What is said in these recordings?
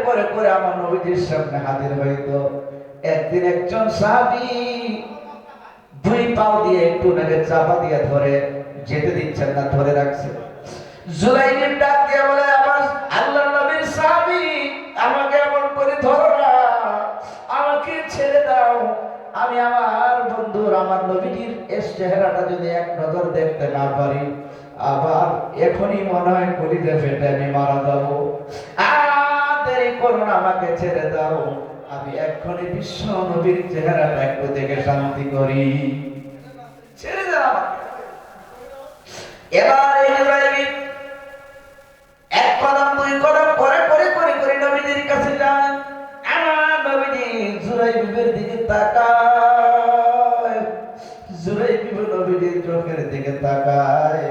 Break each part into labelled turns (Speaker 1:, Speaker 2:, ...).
Speaker 1: করে করে আমার নবীজির সামনে হাজির হইতো। একদিন একজন সাহাবী দুই পাও দিয়ে একটু নাকে চাপা দিয়ে ধরে যেতে দিচ্ছেন না, ধরে রাখছে। জুলাইবিব ডাক দিয়ে বলে, আমার আল্লাহর নবীর সাহাবী, আমাকে এমন করে ধরো না, আমাকে ছেড়ে দাও। আমি আমার বন্ধুর, আমার নবীজির এস চেহারাটা যদি এক নজর দেখতে না পারি, আবার এখনই মনে হয় কলিজা ফেটে আমি মারা যাবো। দেরি করো না, আমাকে ছেড়ে দাও, আমি এক্ষুনি বিশ্ব নবীর চেহারাটা একটু দেখে শান্তি করি, ছেড়ে দাও। এবার এই জুলাইবিব এক কদম দুই কদম করে করে করে করে নবীজির কাছে যান। আমার নবীজি জুলাইবিবের দিকে তাকায়, জুলাইবিব নবীজির চোখের দিকে তাকায়,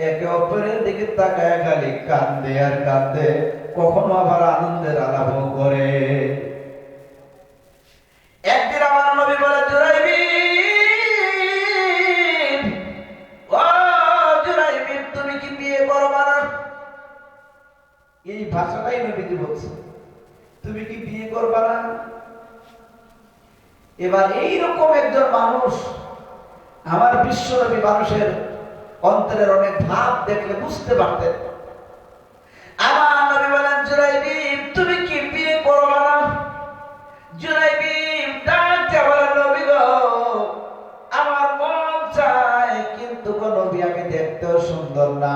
Speaker 1: একে অপরের দিকে তাকায় খালি কান্দে আর কান্দে, কখনো আবার আনন্দের আলাপ করে। একদিন আমার নবী বলে, জুলাইবিব, ও জুলাইবিব, তুমি কি বিয়ে করবা না? এই ভাষাটাই নবীজি বলছে, তুমি কি বিয়ে করবা না? এবার এইরকম একজন মানুষ, আমার বিশ্বনবী মানুষের অন্তরের অনেক ভাব দেখলে বুঝতে পারতেন। আমার নবী বলেন, জুলাইবিব, তুমি কি বিয়ে করবা না? জুলাইবিব ডাকতে বলেন, নবী গো, আমার মন চায়, কিন্তু গো নবী, আমি দেখতেও সুন্দর না,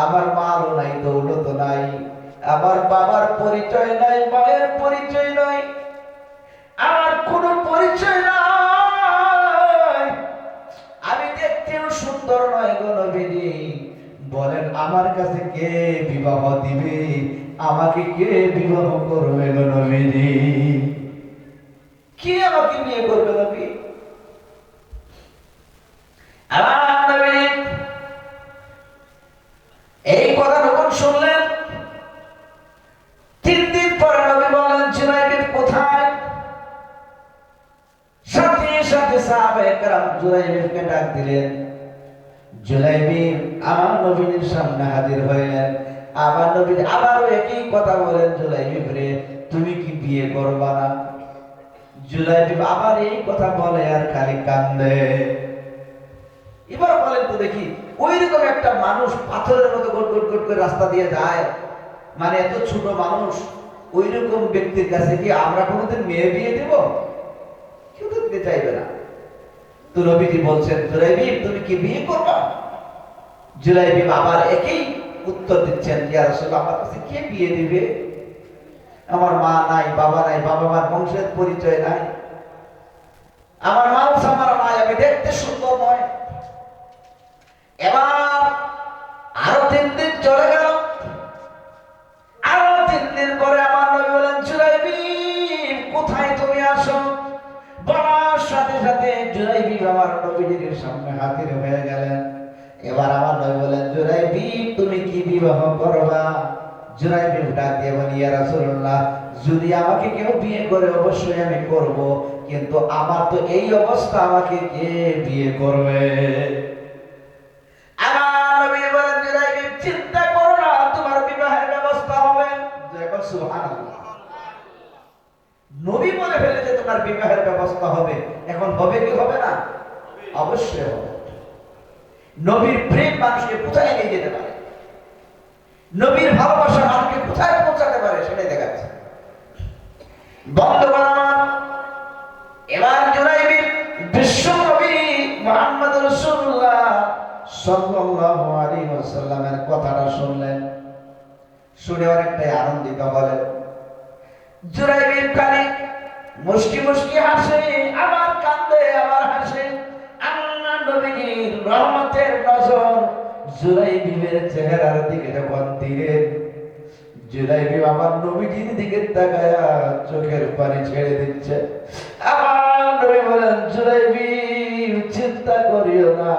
Speaker 1: আমার মালও নাই, দৌলত নাই, আমার বাবার পরিচয় নাই, মায়ের পরিচয় নাই, আমার কোনো পরিচয় নাই, আমি দেখতেও সুন্দর নয় গো নবীজি। বলেন, আমার কাছে কে বিবাহ দিবে? আমাকে কে বিবাহ করবে গো নবীজি? কে আমাকে বিয়ে করবে নবী? আমার নবী এই কথা যখন শুনলেন, 3 দিন পরে নবী বলেন, জুলাইবিব কোথায়? সাথে সাথে সাহাবায়ে কেরাম জুলাইবিবকে ডাক দিলেন। জুলাইবিব আমার নবীর সামনে হাজির হইলেন। আমার নবী আবারও একই কথা বলেন, জুলাইবিব রে, তুমি কি বিয়ে করবা না? জুলাইবিব আবার এই কথা বলে আর খালি কান্দে। এবার বলেন তো দেখি, ওইরকম একটা মানুষ পাথরের মতো গোট গোট গোট করে রাস্তা দিয়ে যায়, মানে এত ছোট মানুষ, ওইরকম ব্যক্তির কাছে কি আমরা কোনোদিন মেয়ে বিয়ে দেব? কেউ তো দিতে চাইবে না। তো নবীজি বলছেন, জুলাইবিব, তুমি কি বিয়ে করবা? জুলাইবিব আবার একই উত্তর দিচ্ছেন, ইয়া রাসূলুল্লাহ, আমার কাছে কে বিয়ে দিবে? আমার মা নাই, বাবা নাই, বাবা মার বংশের পরিচয় নাই, আমার মাংস আমার নাই, আমি দেখতে সুন্দর নয়। এবার আরো 3 দিন চলে গেল। আরো 3 দিন পরে আমার নবী বলেন, জুলাইবিব কোথায় তুমি আসো? বলার সাথে সাথে জুলাইবিব আমার নবীজির সামনে হাজির হয়ে গেলেন। এবার আমার নবী বলেন, জুলাইবিব, তুমি কি বিবাহ করবা? জুলাইবিব ডাক দিয়ে বলি, ইয়া রাসূলুল্লাহ, যদি আমাকে কেউ বিয়ে করে অবশ্যই আমি করব, কিন্তু আমার তো এই অবস্থা, আমাকে কে বিয়ে করবে? আমার নবী বলেন, জুলাইবিব, চিন্তা করো না, তোমার বিবাহের ব্যবস্থা হবে। দেখো সুবহানাল্লাহ, নবী বলে ফেলেছে তোমার বিবাহের ব্যবস্থা হবে, এখন হবে কি হবে না? অবশ্যই হবে। নবীর প্রেম মানুষকে কোথায় নিয়ে যেতে পারে, নবীর ভালোবাসা মানুষকে কোথায় পৌঁছাতে পারে, সেটাই দেখাচ্ছে। বন্ধুগণ আমার, এবার জুলাইবিব বিশ্ব নবী মুহাম্মদ রাসূলুল্লাহ সাল্লাল্লাহু আলাইহি ওয়াসাল্লামের কথাটা শুনলেন, শুনে অনেকটাই আনন্দিত হলেন। জুলাইবিব খালি মুস্কি মুস্কি হাসে, আবার কান্দে, আবার হাসে। আল্লাহ নবীর রহমতের নজর জুলাইবিবের চেহারার দিকে যখন দিলেন, জুলাইবিব আমার নবীজির দিকে তাকায়া চোখের পানি ছেড়ে দিচ্ছে। আমার নবী বলেন, জুলাইবিব, চিন্তা করিও না,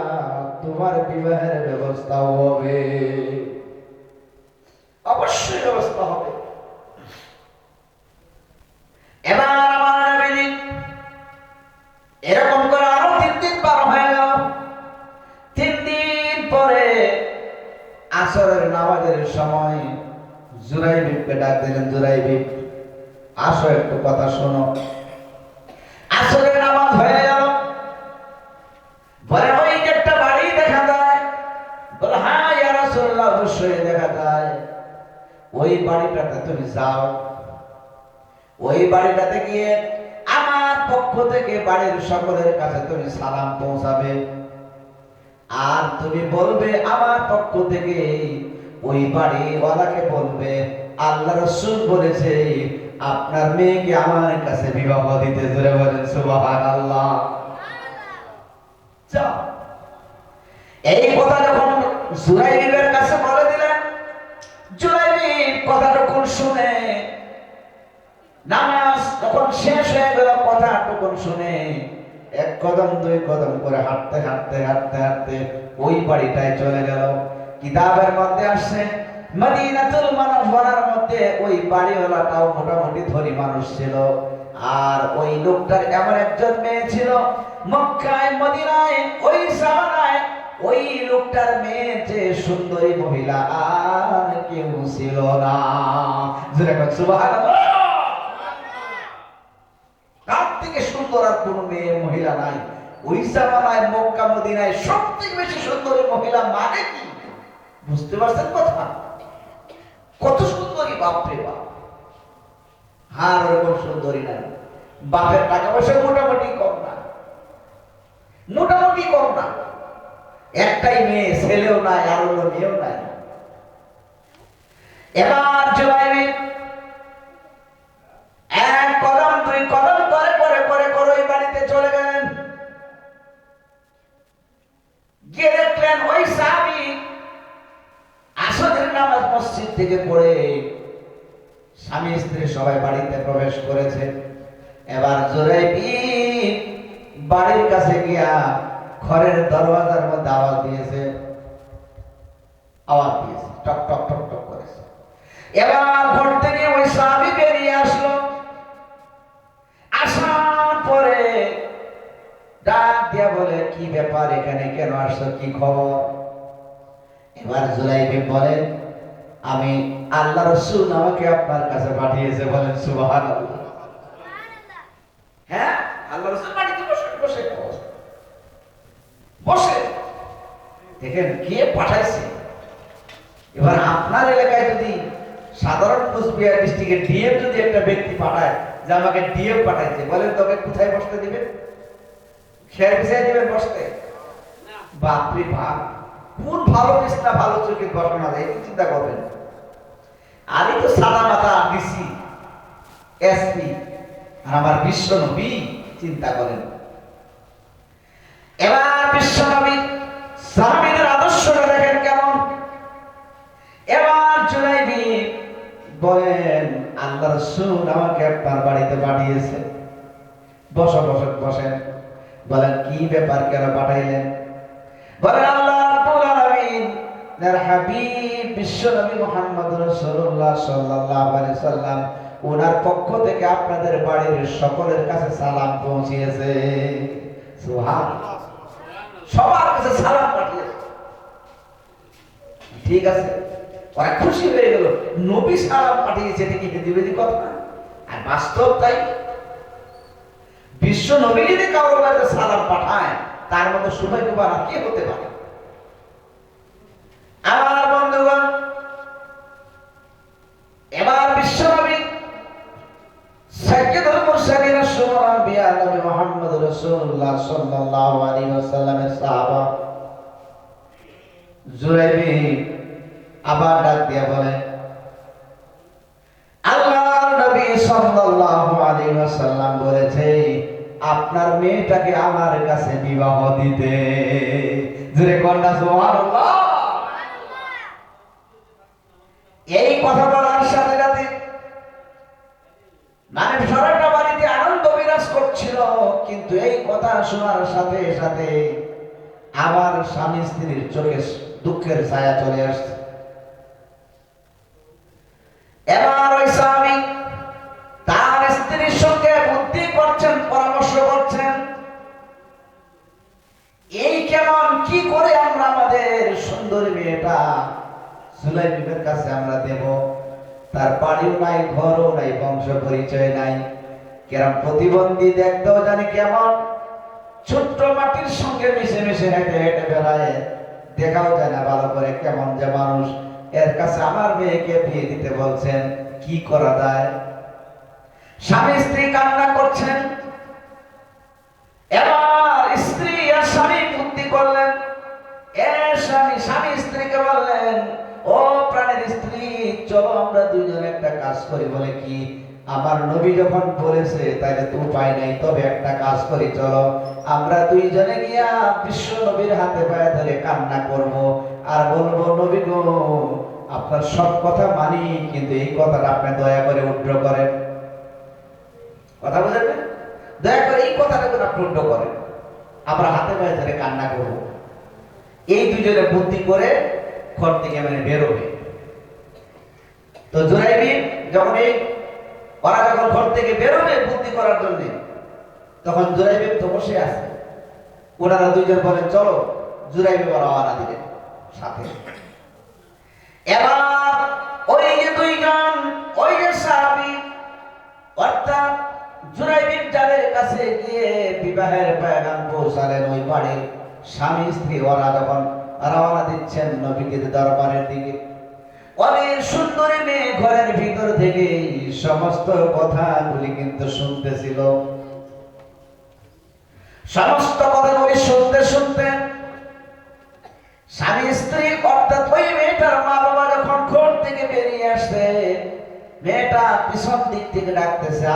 Speaker 1: তোমার বিবাহের ব্যবস্থা হবে, অবশ্যই ব্যবস্থা হবে। এবার আমার নবীজি এরকম করে আরো 3 দিন পার হয়ে গেল। 3 দিন পরে আসরের নামাজের সময় জুরাইবিবকে ডাক দিলেন, জুরাইবিব আসো একটু কথা শোনো। আসরের নামাজ হয়ে গেল, বলে ওই যে একটা বাড়ি দেখা যায়। বলে হ্যাঁ ইয়া রাসূলুল্লাহ, অবশ্যই দেখা যায়। ওই বাড়িটাতে তুমি যাও, ওই বাড়িটাতে গিয়ে আমার পক্ষ থেকে বাড়ির সকলের কাছে তুমি সালাম পৌঁছাবে, আর তুমি বলবে আমার পক্ষ থেকে ওই বাড়িওয়ালাকে বলবে আল্লাহ রাসূল বলেছে আপনার মেয়েকে আমার কাছে বিবাহ দিতে। জোরে বলেন সুবহানাল্লাহ। যাও। এই কথা যখন জুরাইবের কাছে বলে দিলেন, জুরাইব কথাটুকু শুনে, নামাজ যখন শেষ হয়ে গেল কথাটুকু শুনে এক কদম দুই কদম করে হাঁটতে হাঁটতে হাঁটতে হাঁটতে ওই বাড়িটায় চলে গেল। কিতাবের মধ্যে আসছে মদিনাতুল মুনাওয়ারার মধ্যে ওই বাড়িওয়ালাটাও মোটামুটি ধনী মানুষ ছিল, আর ওই লোকটার এমন একজন মেয়ে ছিল মক্কায় মদিনায় ওই জামানায় ওই লোকটার মেয়ে যে সুন্দরী মহিলা আর কেউ ছিল না। সুবহানাল্লাহ। তার থেকে সুন্দর আর কোন মেয়ে মহিলা নাই ওই জামানায় মক্কা মদিনায়। সবথেকে বেশি সুন্দরী মহিলা মানে কি বুঝতে পারছেন কথা? কত সুন্দরী, বাপরে বাপ। আর ওরকম সুন্দরী নাই। বাপের টাকা পয়সা মোটামুটি কম না, মোটামুটি কম না। একটাই মেয়ে, ছেলেও নাই আর অন্য মেয়েও নাই। এবার জুরাইব এক কদম দুই কদম করে করে করে করে ওই বাড়িতে চলে গেলেন। গিয়ে দেখলেন ওই সাহাবী আসরের নামাজ মসজিদ থেকে পড়ে স্বামী স্ত্রী সবাই বাড়িতে প্রবেশ করেছে। এবার জুরাইব বাড়ির কাছে গিয়া ঘরের দরওয়াজার মধ্যে আওয়াজ দিয়েছে, টক টক টক টক করেছে। এবার ঘর থেকে ওই সাহাবী বেরিয়ে আসলো। আসার পরে ডাক দিয়া বলে কি ব্যাপার, এখানে কেন আসছো, কি খবর? এবার জুরাইব বলে আমি আল্লাহ রাসূল আমাকে আপনার কাছে পাঠিয়েছে। বলেন সুবহানাল্লাহ। হ্যাঁ, আল্লাহ রাসূল বাড়িতে বসে বসে বসে দেখেন কে পাঠাইছে। এবার আপনার এলাকায় যদি সাধারণ কোচবিহার ডিস্ট্রিক্টের ডিএম যদি একটা ব্যক্তি পাঠায় যে আমাকে ডিএম পাঠাইছে, বলেন তবে কোথায় বসতে দিবেন? খেয়ার পিছিয়ে দিবেন বসতে? বাপরে বাপ, কোন ভালো কৃষ্ণা ভালো চোখে ঘটনা দেয় একটু চিন্তা করবেন। আমি তো সাদা মাথা ডিসি এসপি আর আমার বিশ্ব নবী, চিন্তা করেন। এবার বিশ্ব নবী সাহাবীদের আদর্শটা দেখেন কেমন। এবার জুরাইব বলেন আল্লাহ রাসূল আমাকে আপনার বাড়িতে পাঠিয়েছে। বসেন। বলেন কি ব্যাপার, কেন পাঠাইলেন? বলেন আল্লাহ রাব্বুল আলামিন তার হাবিব বিশ্বনবী মুহাম্মদ রাসূলুল্লাহ সাল্লাল্লাহু আলাইহি সাল্লাম ওনার পক্ষ থেকে আপনাদের বাড়ির সকলের কাছে সালাম পৌঁছিয়েছে। সুবহানাল্লাহ। সবার কাছে সালাম পাঠিয়েছে। ঠিক আছে, ওরা খুশি হয়ে গেল। নবী সালাম পাঠিয়েছে, এটা কি বেদি কথা? আর বাস্তব তাই। বিশ্ব নবী যদি কারোর কাছে সালাম পাঠায় তার মতো সৌভাগ্যবান আর কে হতে পারে? আমার বন্ধুগণ, এবার বিশ্ব নবী সাইয়্যিদুল মুরসালিন আশ-শুমারা আম্বিয়া নবী মুহাম্মদ রাসূলুল্লাহ সাল্লাল্লাহু আলাইহি ওয়াসাল্লামের সাহাবা জুরাইব আবার ডাক দিয়া বলে আল্লাহর নবী সাল্লাল্লাহু আলাইহি ওয়াসাল্লাম বলেছে আপনার মেয়েটাকে আমার কাছে বিবাহ দিতে। জোরে কন্যা সুবহানাল্লাহ। এই কথা বলার সাথে সাথে মানে সারাটা বাড়িতে আনন্দ বিরাজ করছিল, কিন্তু এই কথা শোনার সাথে সাথে আমার স্বামী স্ত্রীর চোখে দুঃখের ছায়া চলে আসছে। এবার ওই স্বামী তার স্ত্রীর সঙ্গে বুদ্ধি করছেন, পরামর্শ করছেন, এই কেমন কি করে আমরা আমাদের সুন্দরী মেয়েটা জুলাইবের কাছে আমরা দেব। তার বাড়িও নাই, ঘরও নাই, বংশ পরিচয় নাই। কেরম প্রতিবন্ধী, দেখতেও জানি কেমন, ছোট্ট মাটির সঙ্গে মিশে মিশে হেঁটে হেঁটে বেড়ায়, দেখাও যায় না ভালো করে কেমন যে মানুষ। এর কাছে আমার মেয়েকে বিয়ে দিতে বলছেন, কি করা যায়? স্বামী স্ত্রী কান্না করছেন। এবার স্ত্রী আর স্বামী বুদ্ধি করলেন। স্বামী স্ত্রীকে বললেন, ও প্রাণের স্ত্রী, চলো আমরা দুইজন একটা কাজ করি। বলে কি? আমার নবী যখন বলেছে তাইলে তো উপায় নাই, তবে একটা কাজ করি, চলো আমরা দুইজনে গিয়া বিশ্ব নবীর হাতে পায়ে ধরে কান্না করব আর বলবো, নবী গো, আপনার সব কথা মানি, কিন্তু এই কথাটা আপনি দয়া করে উড্র করেন। কথা বুঝাবেন? দয়া করে এই কথাটা করে আপনি উড্র করেন, আমরা হাতে পায়ে ধরে কান্না করব। এই দুইজনে বুদ্ধি করে ঘর থেকে মানে বেরোবে। তো জুরাইবিন যখন ওরা যখন ঘর থেকে বেরোবে বুদ্ধি করার জন্য, তখন জুরাইবিন তো বসে আছে। ওনারা দুইজন বলেন, চলো। জুরাইবিন রওনা দিলেন সাথে। এবার ওই যে দুইজন, ওই যে সাহাবী, অর্থাৎ জুরাইবিন যাদের কাছে গিয়ে বিবাহের পয়গাম পৌঁছালেন, ওই বাড়ির স্বামী স্ত্রী ওরা যখন রওনা দিচ্ছেন নবীর দরবারের দিকে, অনেক সুন্দরী মেয়ে ঘরের ভিতর থেকে সমস্ত কথাগুলি কিন্তু শুনতেছিল। সমস্ত কথাগুলি শুনতে শুনতে স্বামী স্ত্রী, অর্থাৎ ওই মেয়েটার মা বাবা যখন ঘর থেকে বেরিয়ে আসছে, মেয়েটা পিছন দিক থেকে ডাকতেছে,